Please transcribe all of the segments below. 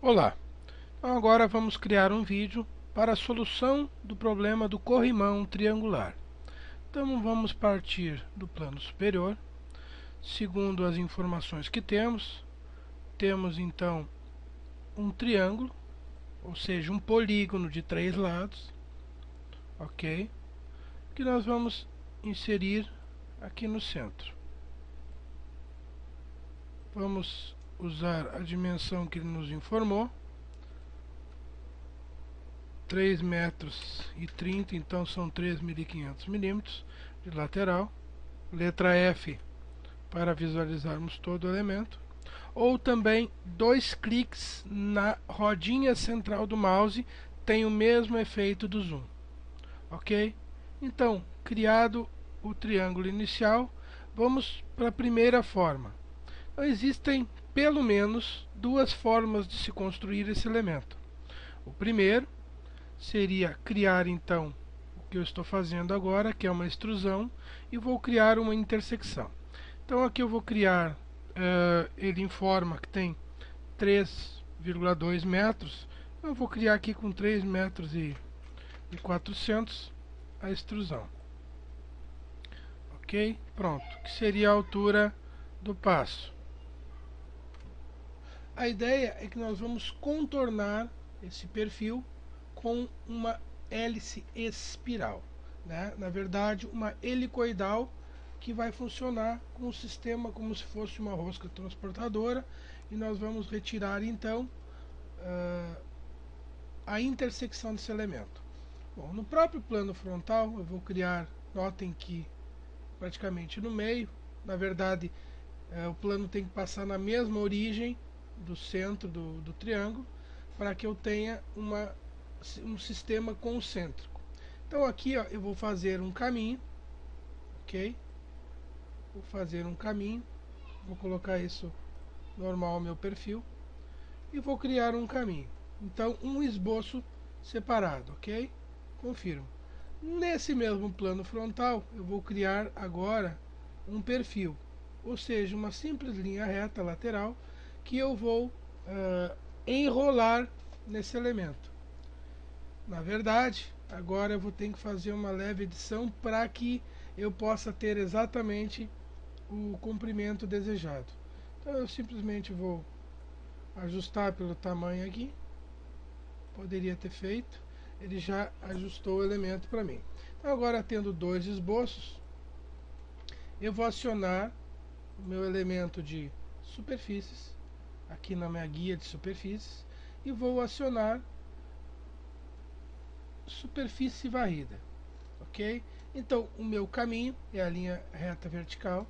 Olá, então agora vamos criar um vídeo para a solução do problema do corrimão triangular. Então vamos partir do plano superior. Segundo as informações que temos então um triângulo, ou seja, um polígono de 3 lados, ok? Que nós vamos inserir aqui no centro. Vamos usar a dimensão que ele nos informou, 3 metros e 30, então são 3.500 milímetros de lateral. Letra F para visualizarmos todo o elemento. Ou também 2 cliques na rodinha central do mouse tem o mesmo efeito do zoom. Ok? Então, criado o triângulo inicial, vamos para a primeira forma. Então, existem pelo menos duas formas de se construir esse elemento. O primeiro seria criar então o que eu estou fazendo agora, que é uma extrusão, e vou criar uma intersecção. Então aqui eu vou criar, ele informa que tem 3,2 metros, eu vou criar aqui com 3 metros e 400 a extrusão. Ok? Pronto, que seria a altura do passo. A ideia é que nós vamos contornar esse perfil com uma hélice espiral, né? Na verdade, uma helicoidal que vai funcionar com o sistema como se fosse uma rosca transportadora, e nós vamos retirar então a intersecção desse elemento. Bom, no próprio plano frontal eu vou criar, notem que praticamente no meio, na verdade o plano tem que passar na mesma origem do centro do triângulo, para que eu tenha um sistema concêntrico. Então aqui ó, eu vou fazer um caminho, ok? Vou fazer um caminho, vou colocar isso normal ao meu perfil e vou criar um caminho. Então um esboço separado, ok? Confirmo. Nesse mesmo plano frontal eu vou criar agora um perfil, ou seja, uma simples linha reta lateral que eu vou enrolar nesse elemento. Na verdade, agora eu vou ter que fazer uma leve edição para que eu possa ter exatamente o comprimento desejado. Então eu simplesmente vou ajustar pelo tamanho aqui. Poderia ter feito, ele já ajustou o elemento para mim. Então agora, tendo dois esboços, eu vou acionar o meu elemento de superfícies aqui na minha guia de superfícies e vou acionar superfície varrida, ok? Então o meu caminho é a linha reta vertical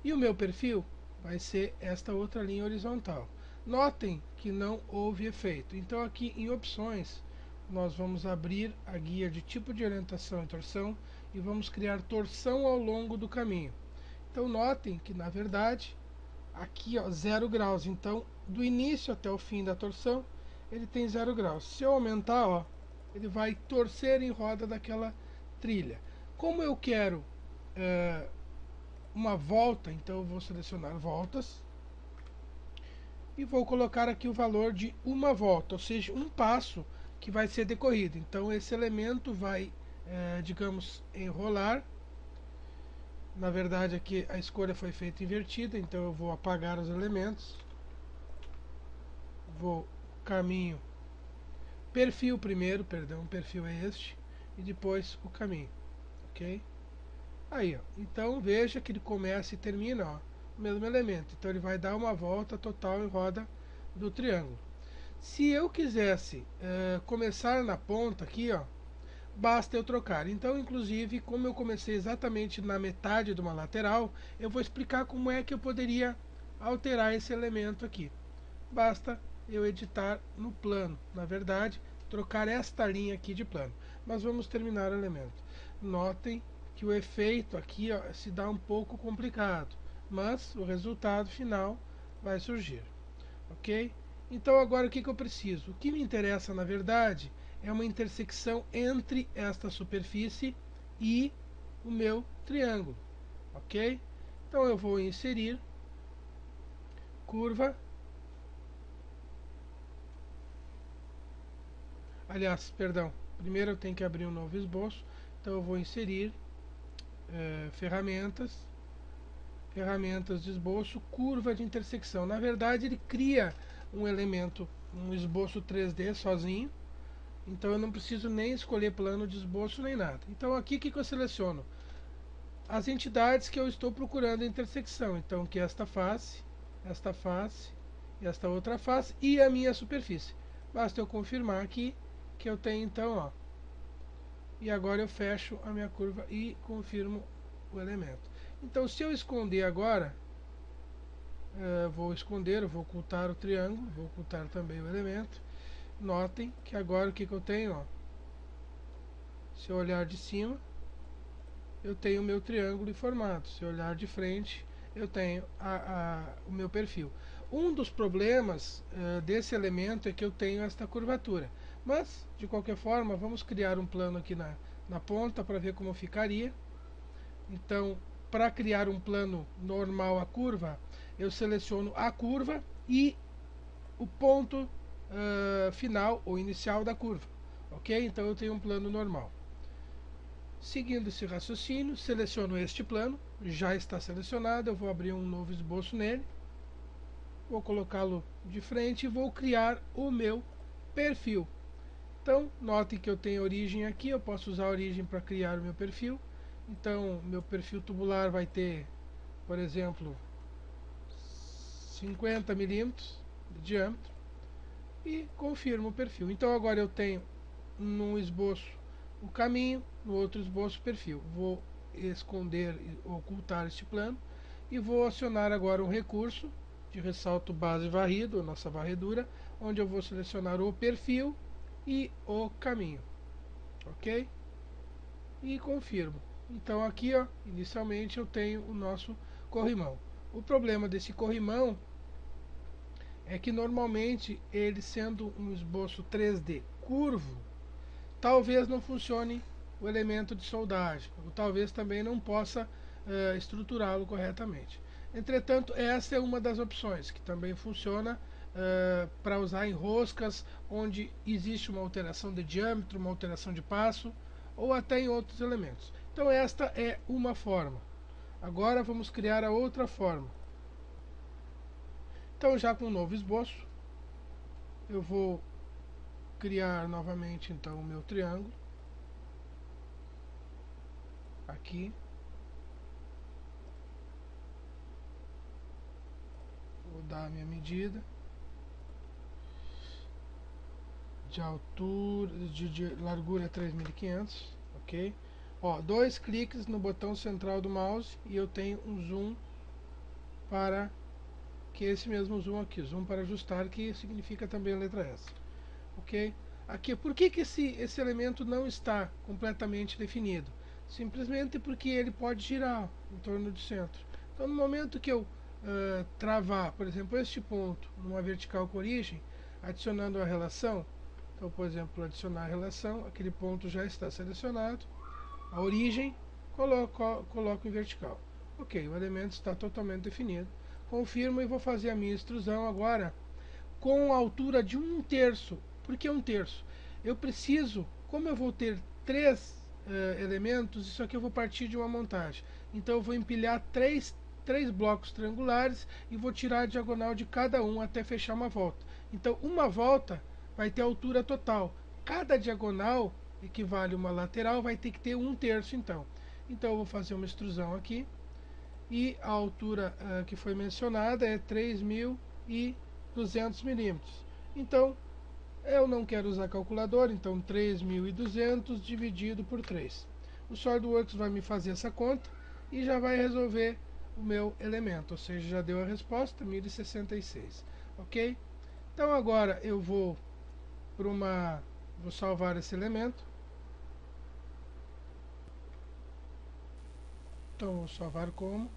e o meu perfil vai ser esta outra linha horizontal. Notem que não houve efeito. Então aqui em opções nós vamos abrir a guia de tipo de orientação e torção e vamos criar torção ao longo do caminho. Então notem que na verdade aqui ó, 0 graus, então do início até o fim da torção ele tem 0 graus. Se eu aumentar, ó, ele vai torcer em roda daquela trilha. Como eu quero uma volta, então eu vou selecionar voltas e vou colocar aqui o valor de uma volta, ou seja, um passo que vai ser decorrido. Então esse elemento vai, digamos, enrolar. Na verdade aqui a escolha foi feita invertida, então eu vou apagar os elementos. Vou caminho, perfil primeiro, perdão, perfil é este, e depois o caminho, ok? Aí, ó, então veja que ele começa e termina, ó, o mesmo elemento. Então ele vai dar uma volta total em roda do triângulo. Se eu quisesse começar na ponta aqui, ó, basta eu trocar. Então, inclusive, como eu comecei exatamente na metade de uma lateral, eu vou explicar como é que eu poderia alterar esse elemento aqui. Basta eu editar no plano, na verdade, trocar esta linha aqui de plano. Mas vamos terminar o elemento. Notem que o efeito aqui ó, se dá um pouco complicado, mas o resultado final vai surgir, ok? Então agora o que eu preciso? O que me interessa na verdade é uma intersecção entre esta superfície e o meu triângulo, ok? Então eu vou inserir curva aliás, perdão, primeiro eu tenho que abrir um novo esboço, então eu vou inserir ferramentas, ferramentas de esboço, curva de intersecção. Na verdade ele cria um elemento, um esboço 3D sozinho, então eu não preciso nem escolher plano de esboço nem nada. Então aqui o que eu seleciono? As entidades que eu estou procurando a intersecção, então que esta face, e esta outra face e a minha superfície. Basta eu confirmar aqui que eu tenho então, ó, e agora eu fecho a minha curva e confirmo o elemento. Então se eu esconder agora, vou esconder, eu vou ocultar o triângulo, vou ocultar também o elemento. Notem que agora o que eu tenho, ó, se eu olhar de cima, eu tenho o meu triângulo formado. Se eu olhar de frente, eu tenho o meu perfil. Um dos problemas desse elemento é que eu tenho esta curvatura. Mas, de qualquer forma, vamos criar um plano aqui na ponta para ver como ficaria. Então, para criar um plano normal à curva, eu seleciono a curva e o ponto final ou inicial da curva. Ok? Então eu tenho um plano normal. Seguindo esse raciocínio, seleciono este plano, já está selecionado, eu vou abrir um novo esboço nele, vou colocá-lo de frente e vou criar o meu perfil. Então, notem que eu tenho origem aqui, eu posso usar a origem para criar o meu perfil. Então, meu perfil tubular vai ter, por exemplo, 50 milímetros de diâmetro e confirmo o perfil. Então, agora eu tenho num esboço o caminho, no outro esboço o perfil. Vou esconder e ocultar este plano e vou acionar agora um recurso de ressalto base varrido, nossa varredura, onde eu vou selecionar o perfil e o caminho, ok? E confirmo. Então aqui, ó, inicialmente eu tenho o nosso corrimão. O problema desse corrimão é que normalmente ele, sendo um esboço 3D curvo, talvez não funcione o elemento de soldagem, ou talvez também não possa estruturá-lo corretamente. Entretanto, essa é uma das opções que também funciona para usar em roscas onde existe uma alteração de diâmetro, uma alteração de passo, ou até em outros elementos. Então esta é uma forma. Agora vamos criar a outra forma. Então, já com um novo esboço, eu vou criar novamente então o meu triângulo aqui. Vou dar a minha medida de altura, de largura 3.500, ok? Ó, 2 cliques no botão central do mouse e eu tenho um zoom para que esse mesmo zoom aqui, zoom para ajustar, que significa também a letra S, ok? Aqui, por que esse elemento não está completamente definido? Simplesmente porque ele pode girar em torno do centro. Então, no momento que eu travar, por exemplo, este ponto numa vertical com origem, adicionando a relação, então, por exemplo, adicionar a relação, aquele ponto já está selecionado, a origem, coloco em vertical. Ok, o elemento está totalmente definido. Confirmo e vou fazer a minha extrusão agora com a altura de 1/3. Por que 1/3? Eu preciso, como eu vou ter 3 elementos, isso aqui eu vou partir de uma montagem. Então eu vou empilhar três blocos triangulares e vou tirar a diagonal de cada um até fechar uma volta. Então uma volta vai ter a altura total. Cada diagonal equivale a uma lateral, vai ter que ter 1/3 então. Então eu vou fazer uma extrusão aqui. E a altura que foi mencionada é 3.200 milímetros. Então, eu não quero usar calculadora, então 3.200 dividido por 3. O SolidWorks vai me fazer essa conta e já vai resolver o meu elemento, ou seja, já deu a resposta, 1066, ok? Então agora eu vou salvar esse elemento. Então vou salvar como?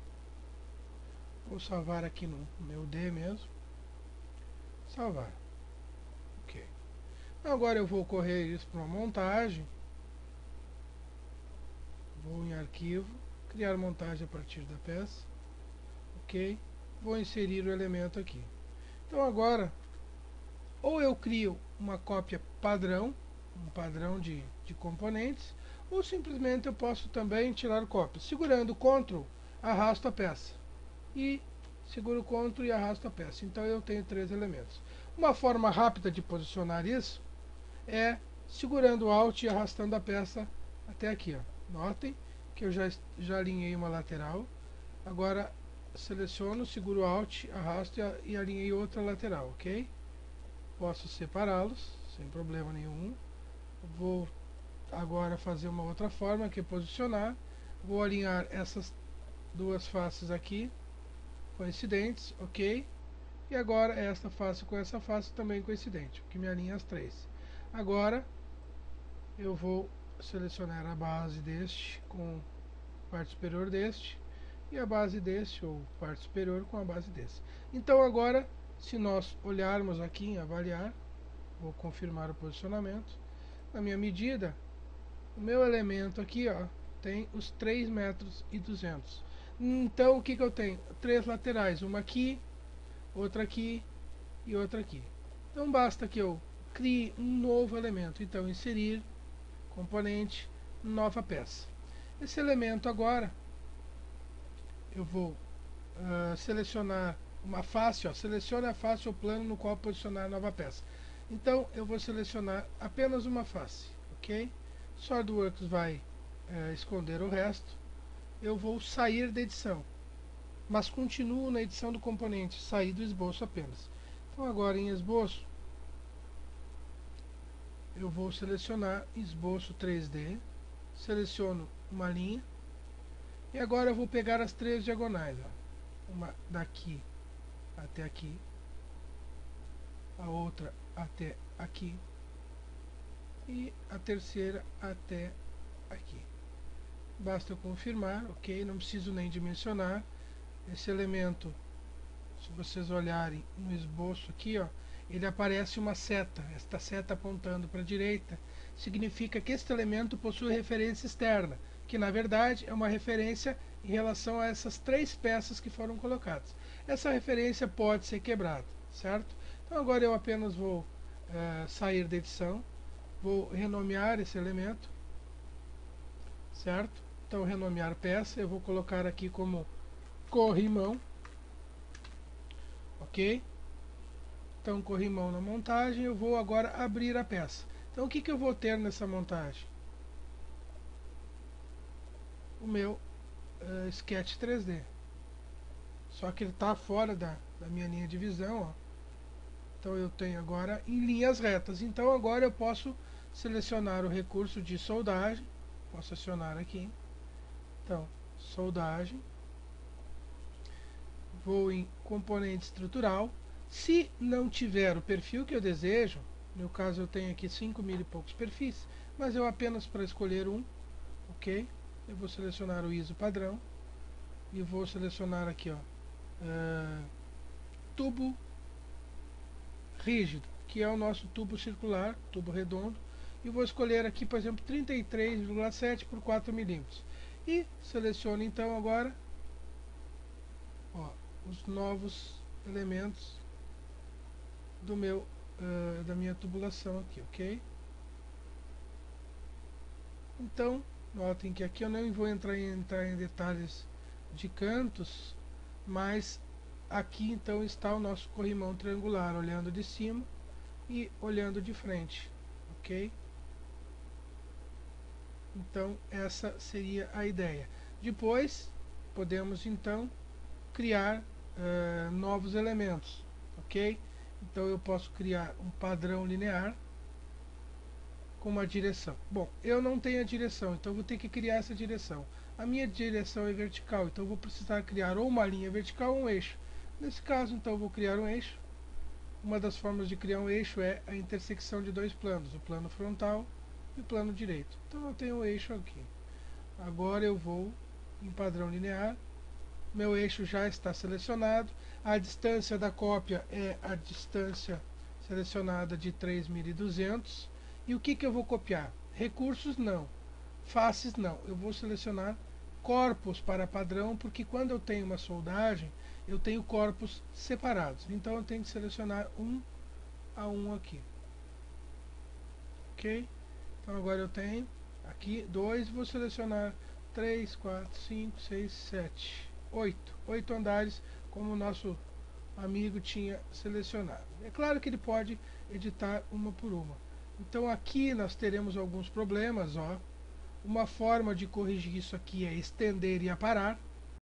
Vou salvar aqui no meu D mesmo. Salvar. Ok. Agora eu vou correr isso para uma montagem. Vou em arquivo, criar montagem a partir da peça. Ok. Vou inserir o elemento aqui. Então agora, ou eu crio uma cópia padrão um padrão de componentes, ou simplesmente eu posso também tirar cópia. Segurando Ctrl, arrasto a peça. E seguro Ctrl e arrasto a peça. Então eu tenho 3 elementos. Uma forma rápida de posicionar isso é segurando Alt e arrastando a peça até aqui. Ó. Notem que eu já alinhei uma lateral. Agora seleciono, seguro Alt, arrasto e alinhei outra lateral, ok? Posso separá-los sem problema nenhum. Vou agora fazer uma outra forma, que é posicionar. Vou alinhar essas duas faces aqui, coincidentes, ok? E agora esta face com essa face também coincidente, que me alinha as três. Agora eu vou selecionar a base deste com a parte superior deste, e a base deste, ou parte superior, com a base desse. Então agora, se nós olharmos aqui em avaliar, vou confirmar o posicionamento. Na minha medida, o meu elemento aqui, ó, tem os 3,2 metros. Então o que eu tenho? 3 laterais, uma aqui, outra aqui e outra aqui. Então basta que eu crie um novo elemento. Então inserir, componente, nova peça. Esse elemento agora, eu vou selecionar uma face, ó, selecione a face ou plano no qual posicionar a nova peça. Então eu vou selecionar apenas uma face, ok? SolidWorks vai esconder o resto. Eu vou sair da edição, mas continuo na edição do componente, sair do esboço apenas. Então agora em esboço, eu vou selecionar esboço 3D, seleciono uma linha, e agora eu vou pegar as 3 diagonais, ó. Uma daqui até aqui, a outra até aqui e a terceira até aqui. Basta eu confirmar, ok? Não preciso nem dimensionar. Esse elemento, se vocês olharem no esboço aqui, ó, ele aparece uma seta. Esta seta apontando para a direita significa que este elemento possui referência externa, que na verdade é uma referência em relação a essas 3 peças que foram colocadas. Essa referência pode ser quebrada, certo? Então agora eu apenas vou sair da edição, vou renomear esse elemento, certo? Então renomear peça, eu vou colocar aqui como corrimão, ok? Então corrimão na montagem, eu vou agora abrir a peça. Então o que eu vou ter nessa montagem? O meu Sketch 3D. Só que ele está fora da minha linha de visão, ó. Então eu tenho agora em linhas retas. Então agora eu posso selecionar o recurso de soldagem. Posso acionar aqui. Então, soldagem. Vou em componente estrutural. Se não tiver o perfil que eu desejo, no meu caso eu tenho aqui 5.000 e poucos perfis, mas eu apenas para escolher um, ok? Eu vou selecionar o ISO padrão e vou selecionar aqui, ó, tubo rígido, que é o nosso tubo circular, tubo redondo, e vou escolher aqui, por exemplo, 33,7 por 4 milímetros. E seleciono então agora, ó, os novos elementos do meu da minha tubulação aqui, ok? Então notem que aqui eu não vou entrar em detalhes de cantos, mas aqui então está o nosso corrimão triangular, olhando de cima e olhando de frente, ok? Então essa seria a ideia. Depois podemos então criar novos elementos, ok? Então eu posso criar um padrão linear com uma direção. Bom, eu não tenho a direção, então vou ter que criar essa direção. A minha direção é vertical, então eu vou precisar criar ou uma linha vertical ou um eixo. Nesse caso, então, eu vou criar um eixo. Uma das formas de criar um eixo é a intersecção de 2 planos, o plano frontal e o plano direito. Então eu tenho um eixo aqui. Agora eu vou em padrão linear. Meu eixo já está selecionado. A distância da cópia é a distância selecionada de 3.200. E o que eu vou copiar? Recursos não. Faces não. Eu vou selecionar corpos para padrão, porque quando eu tenho uma soldagem, eu tenho corpos separados. Então eu tenho que selecionar um a um aqui. Ok? Então agora eu tenho aqui 2, vou selecionar 3, 4, 5, 6, 7, 8. 8 andares, como o nosso amigo tinha selecionado. É claro que ele pode editar uma por uma. Então aqui nós teremos alguns problemas, ó. Uma forma de corrigir isso aqui é estender e aparar.